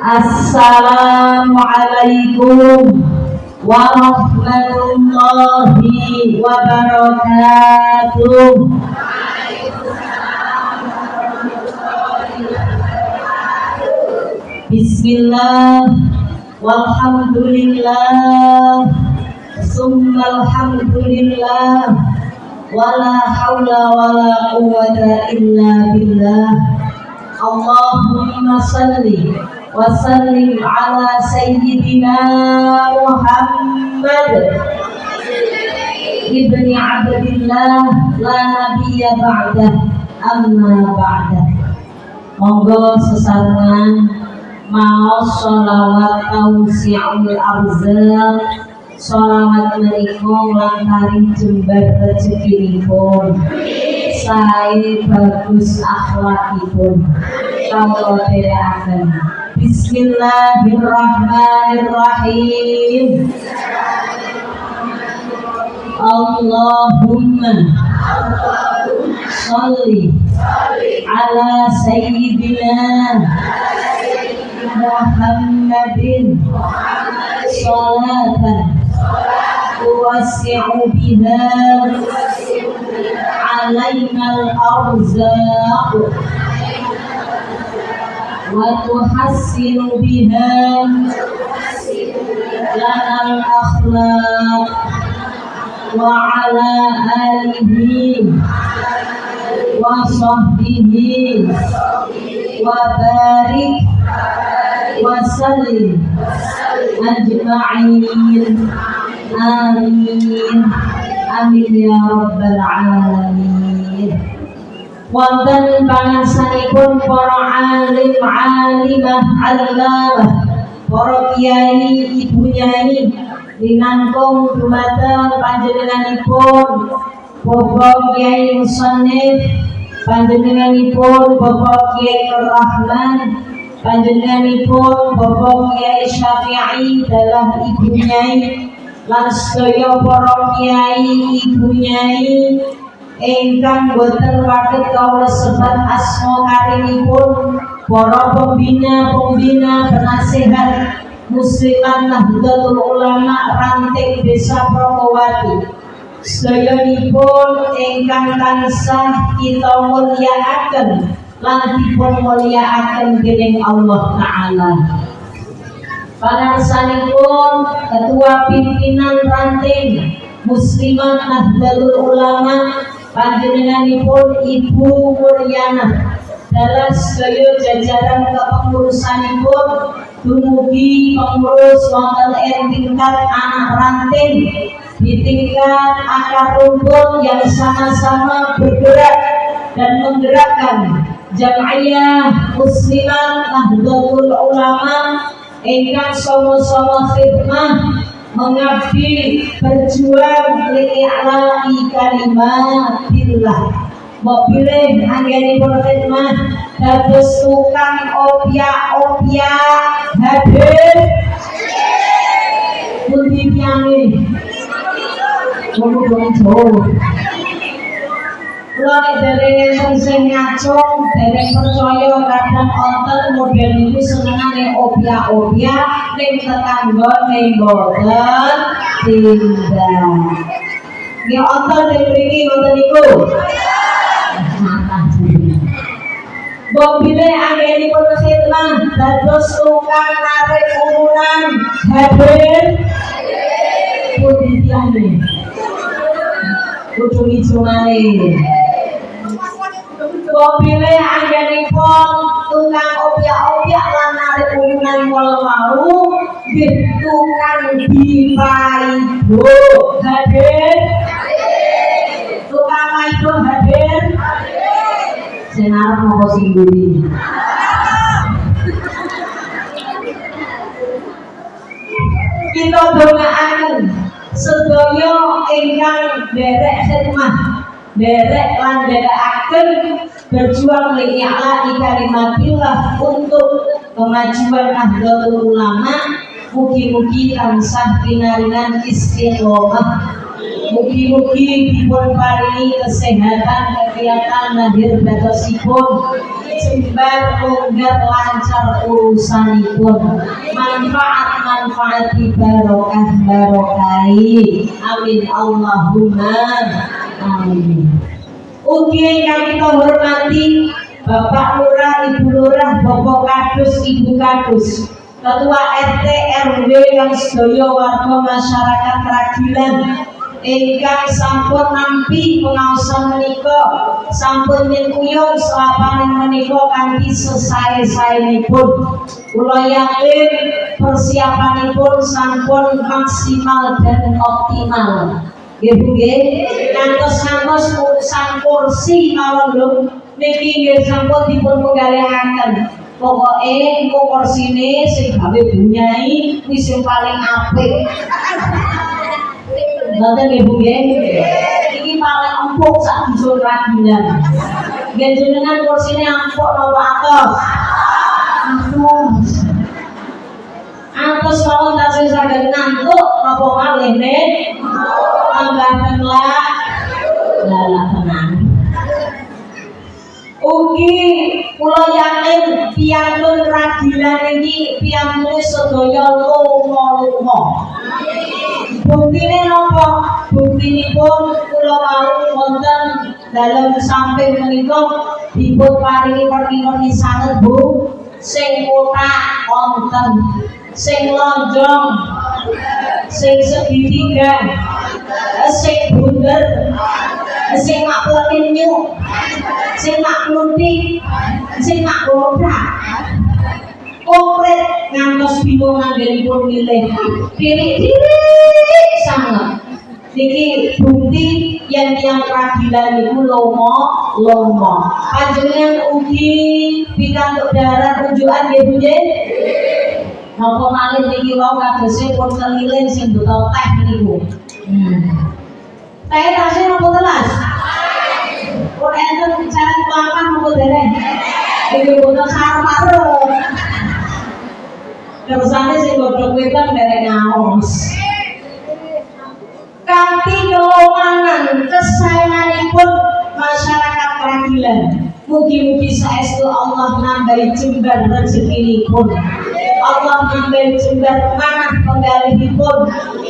Assalamualaikum warahmatullahi wabarakatuh. Bismillah, walhamdulillah, summalhamdulillah, wala hawla wala quwwata illa billah. Allahumma salli wa sallim ala sayyidina Muhammad ibni Abdillah la nabiyya ba'dah, amma ba'dah. Monggo sesarengan maos sholawat tausi'ul arzal, sholawat menikung langkari jembar rezekinipun, sae bagus akhlakipun, kawula dherekaken. Bismillahirrahmanirrahim. Allahumma sholli ala sayyidina Muhammadin sholatan tuwassi'u biha alainal arzaq wa tuhassinu biha lanal akhlaq wa ala alihi wa sahbihi wa barik wa sallim ajma'in. Amin amin ya rabbal alamin. Wonten pangarsanipun para alim alimah allamah, para kiai ibu nyai linangkung dumateng panjenenganipun Bapak Kiai Musannif, panjenenganipun Bapak Kiai Rahman, panjenenganipun Bapak Kiai Syafi'i dalah ibu nyai, lan sedaya para kiai ibu nyai ingkang boten waket kawula sebat asma karimipun, para pembina penasihat Muslimat Nahdlatul Ulama ranting Desa Promowati, sedayanipun ingkang tansah kita mulyakaken lan dipun mulyakaken dening Allah Ta'ala. Pangarsanipun Ketua Pimpinan Ranting Muslimat Nahdlatul Ulama, panjenenganipun Ibu Mulyana, dalam sedaya jajaran kepengurusanipun dumugi pengurus wonten ing tingkat anak ranting, di tingkat akar rumput yang sama-sama bergerak dan menggerakkan Jam'iyah Muslimat Nahdlatul Ulama ingkang sama-sama khidmah mengabdi berjuang li'i'la'i kalimatillah. Mobilih anggenipun khidmah dados tukang opiak hadir pundi piyambih ngomong jauh. Kula nek dereng enten sing ngacung, dereng percaya kadang wonten model niku senengane opiak-opiak ning tetangga ning boten tindak. Nggih wonten ing mriki wonten niku. Mobilé anggenipun khidmah dados tukang narik urunan hadir pundi piyambih kudu ijungane. Mobilé anggenipun tukang opiak-opiak lan narik urunan mau nggih tukang dipaido hadir, tukang maido hadir. Sing arep napa sing mburi? Kita dongaaken sedaya ingkang derek khidmah, derek lan derekaken berjuang li'i'la'i kalimatillah untuk kemajuan Nahdlatul Ulama. Mugi-mugi tansah pinaringan istiqomah Mugi-mugi dipun paringi kesehatan kegiatan lahir dadosipun jembar longgar lancar urusanipun manfaat-manfaati barokai amin Allahumma amin. Ugi ingkang kita hormati Bapak Lurah, Ibu Lurah, Bapak Kadus, Ibu Kadus, Ketua RT RW yang sedaya warga masyarakat Ragilan ingkang sampun nampi pengaosan menika sampun nyengkuyung selapaning menika kanthi sesae-saenipun. Kula yakin persiapanipun sampun maksimal dan optimal. Nggih Bu nggih, ngantos urusan kursi mawon lho niki nggih sampun dipun penggalihaken. Pokoke engko kursine sing gawe bunyai kuwi sing paling apik. Ngoten nggih Bu nggih. Iki paling empuk sak dusun Ragilan. Nggih jenengan kursine empuk napa atos? Atos. Atos mawon tasih saged ngantuk napa malih nek tambahan lala tenang. Ugi kula yakin piyantun Ragilan iki piyantune sedaya lomo-lomo. Buktine napa? Buktinipun kula wau wonten dalem samping menika dipun paringi perkirane sanget Bu, sing kotak wonten, sing lonjong, sing segitiga, sing bunder, sing mak pletinyu, sing mak kluntik, sing mak bodak. Komplit ngantos bingung anggenipun milih. Tirik-tirik sanget. Niki bukti yang Ragilan niku lomo. Panjenengan ugi pikantuk darah rujukan nggih Bu nggih. Napa malih niki wau kadose pun kelilin sing beto teh niku. Teh tasih napa telas? Pun enten cara papan napa dereng? Iki boten sarep-arep. Kersane sing godhog wetan dereng ngaos. Kanthi kelonganan kesayanganipun masyarakat Ragilan. Mugi-mugi saestu Allah nambahi jembar rezekinipun. Allah nambahi jembar manah penggalihipun.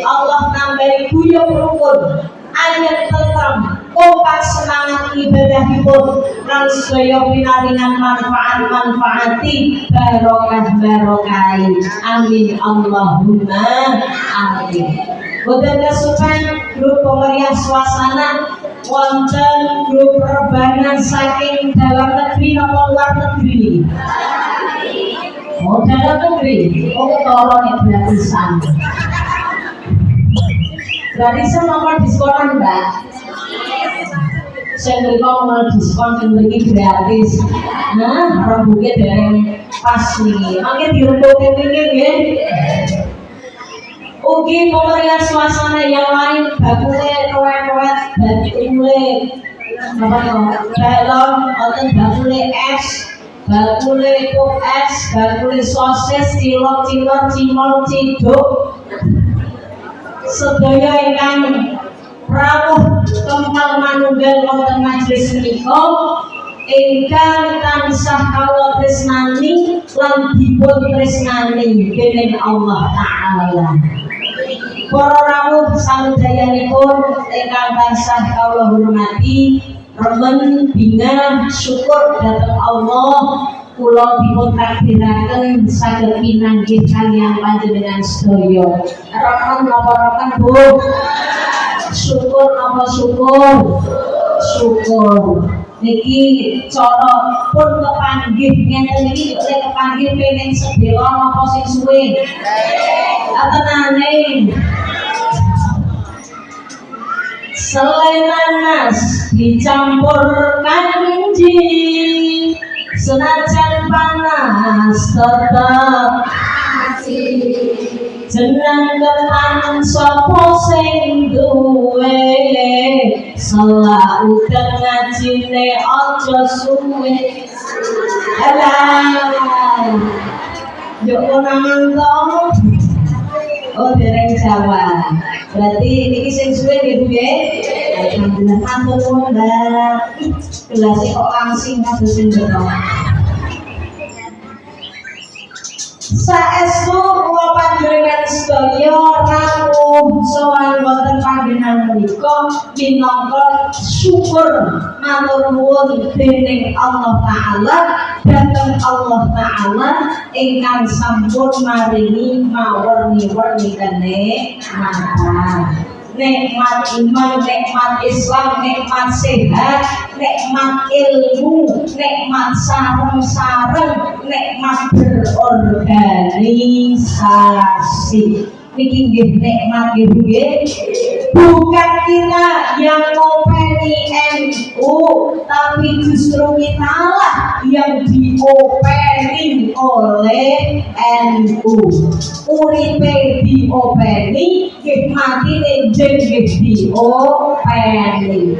Allah nambahi guyub rukun, ayat tentrem, kompak semangat ibadahipun, lan sedaya pinaringan manfaat-manfaati barokah-barokai. Amin Allahumma amin. Boten kasupen grup pemeriah suasana wonten grup rebanan saking dalam negeri napa luar negeri? Oh dalam negeri. Oh tolong gratisan. Gratisan apa diskonan Mbak? Saya beri mau diskon yang beri gratis. Nah, rembuke dereng pas nih. Makanya dirembuke pinggir ya. Ugi pemeriah suasana yang lain bakule roet-roet bakule apa to balon wonten bakule es bakule pop es bakule sosis cilok-cilok cimol ciduk sedaya ingkang rawuh kempal manunggal wonten majelis menika ingkang tansah kawula tresnani lan dipun tresnani dening Allah Ta'ala. Para rawuh samudayanipun ingkang tansah kawula hormati, remen bingah syukur dhateng Allah kula dipun takdiraken saged pinanggih kaliyan panjenengan sedaya. Remen napa remen Bu? Syukur napa syukur? Syukur. Niki cara pun kepanggih ngenten iki oleh kepanggih pengen sedelo napa sing suwe. Atenane. Selai nanas dicampur kanji, senajan panas tetep asih. Jeneng ketan sapa sing duwe, selak udan ngajine aja suwe. Alah, yo konangan to. Oh dereng Jawa. Berarti ini sing suwe nggih Bu nggih. Alhamdulillah matur nuwun Mbak. Gelasnya kok langsing kados sing beto. Saestu kula panjenengan sedaya rawuh sowan wonten panggenan menika minangka syukur matur nuwun dening Allah Ta'ala dhateng Allah Ta'ala ingkang sampun maringi mawer-warni kenikmatan. Nikmat iman, nikmat Islam, nikmat sehat, nikmat ilmu, nikmat sareng-sareng, nikmat berorganisasi. Niki nggih nikmat nggih. Bukan kita yang ngopeni NU, tapi justru kita lah yang diopeni oleh NU. Uripe diopeni, nggih matine nggih diopeni.